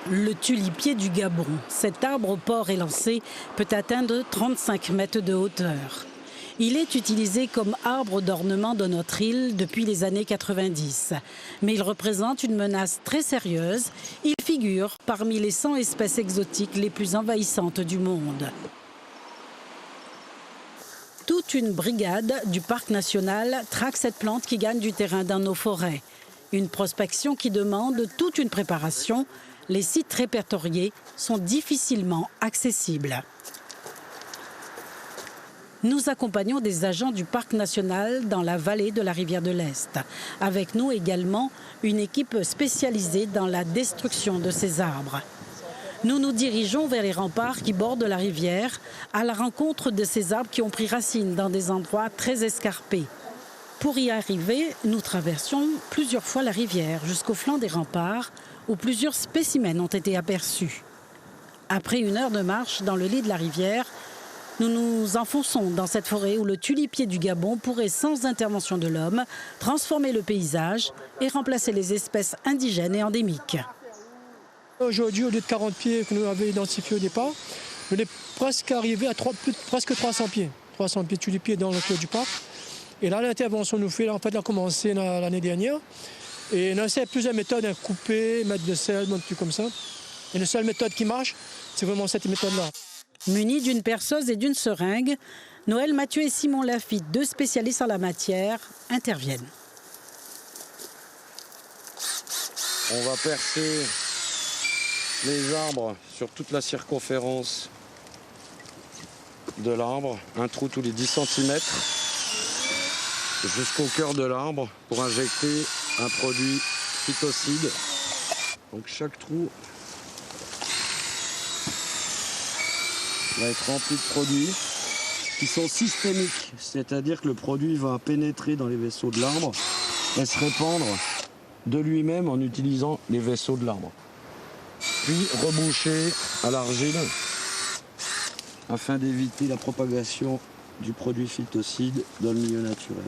Le tulipier du Gabon. Cet arbre au port élancé peut atteindre 35 mètres de hauteur. Il est utilisé comme arbre d'ornement de notre île depuis les années 90. Mais il représente une menace très sérieuse. Il figure parmi les 100 espèces exotiques les plus envahissantes du monde. Toute une brigade du parc national traque cette plante qui gagne du terrain dans nos forêts. Une prospection qui demande toute une préparation. Les sites répertoriés sont difficilement accessibles. Nous accompagnons des agents du parc national dans la vallée de la rivière de l'Est. Avec nous également une équipe spécialisée dans la destruction de ces arbres. Nous nous dirigeons vers les remparts qui bordent la rivière à la rencontre de ces arbres qui ont pris racine dans des endroits très escarpés. Pour y arriver, nous traversions plusieurs fois la rivière jusqu'au flanc des remparts où plusieurs spécimens ont été aperçus. Après une heure de marche dans le lit de la rivière, nous nous enfonçons dans cette forêt où le tulipier du Gabon pourrait, sans intervention de l'homme, transformer le paysage et remplacer les espèces indigènes et endémiques. Aujourd'hui, au lieu de 40 pieds que nous avions identifiés au départ, on est presque arrivé à presque 300 pieds. 300 pieds de tulipiers dans le clos du parc. Et là, l'intervention nous fait, en fait, elle a commencé l'année dernière. Et on a essayé plusieurs méthodes, couper, mettre de sel, un truc comme ça. Et la seule méthode qui marche, c'est vraiment cette méthode-là. Munis d'une perceuse et d'une seringue, Noël Mathieu et Simon Lafitte, deux spécialistes en la matière, interviennent. On va percer les arbres sur toute la circonférence de l'arbre, un trou tous les 10 cm, jusqu'au cœur de l'arbre pour injecter un produit phytocide. Donc chaque trou va être rempli de produits qui sont systémiques, c'est-à-dire que le produit va pénétrer dans les vaisseaux de l'arbre et se répandre de lui-même en utilisant les vaisseaux de l'arbre. Puis reboucher à l'argile afin d'éviter la propagation du produit phytocide dans le milieu naturel.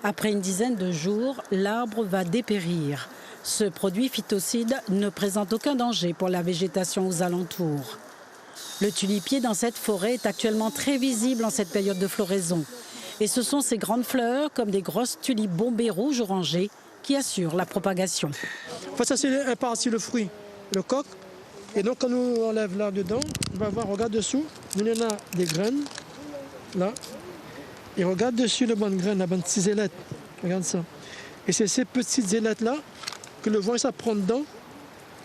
Après une dizaine de jours, l'arbre va dépérir. Ce produit phytocide ne présente aucun danger pour la végétation aux alentours. Le tulipier dans cette forêt est actuellement très visible en cette période de floraison. Et ce sont ces grandes fleurs, comme des grosses tulipes bombées rouges orangées, qui assurent la propagation. Enfin, ça, c'est un partie le fruit, le coq. Et donc, quand on enlève là dedans, on va voir, regarde dessous, il y en a des graines, là. Et regarde dessus la bonne graine, la bonne petite zélette. Regarde ça. Et c'est ces petites zélettes-là que le vent, ça prend dedans.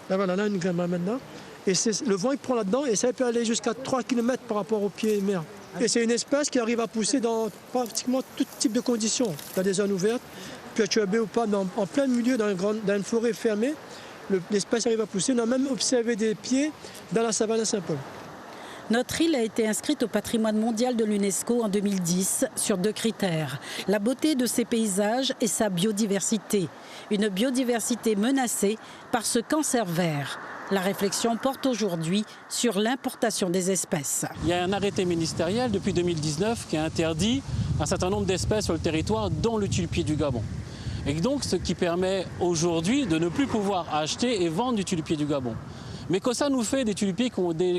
Là, voilà, là, une graine maintenant. Et le vent, il prend là-dedans et ça peut aller jusqu'à 3 km par rapport au pied mer. Et c'est une espèce qui arrive à pousser dans pratiquement tout type de conditions. Dans des zones ouvertes, perturbées ou pas, mais en plein milieu, dans une forêt fermée, l'espèce arrive à pousser. On a même observé des pieds dans la savane à Saint-Paul. Notre île a été inscrite au patrimoine mondial de l'UNESCO en 2010 sur 2 critères. La beauté de ses paysages et sa biodiversité. Une biodiversité menacée par ce cancer vert. La réflexion porte aujourd'hui sur l'importation des espèces. Il y a un arrêté ministériel depuis 2019 qui a interdit un certain nombre d'espèces sur le territoire, dont le tulipier du Gabon. Et donc, ce qui permet aujourd'hui de ne plus pouvoir acheter et vendre du tulipier du Gabon. Mais que ça nous fait des tulipiers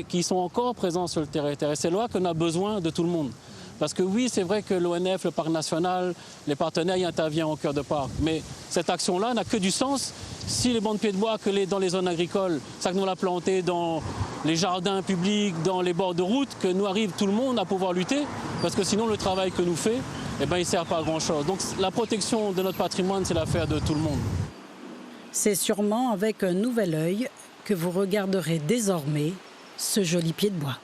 qui sont encore présents sur le territoire. Et c'est là qu'on a besoin de tout le monde. Parce que oui, c'est vrai que l'ONF, le Parc national, les partenaires y interviennent au cœur de parc. Mais cette action-là n'a que du sens si les bancs de pieds de bois que dans les zones agricoles, ça que nous l'a planté dans les jardins publics, dans les bords de route, que nous arrive tout le monde à pouvoir lutter. Parce que sinon, le travail que nous fait, il ne sert pas à grand-chose. Donc la protection de notre patrimoine, c'est l'affaire de tout le monde. C'est sûrement avec un nouvel œil que vous regarderez désormais ce joli pied de bois.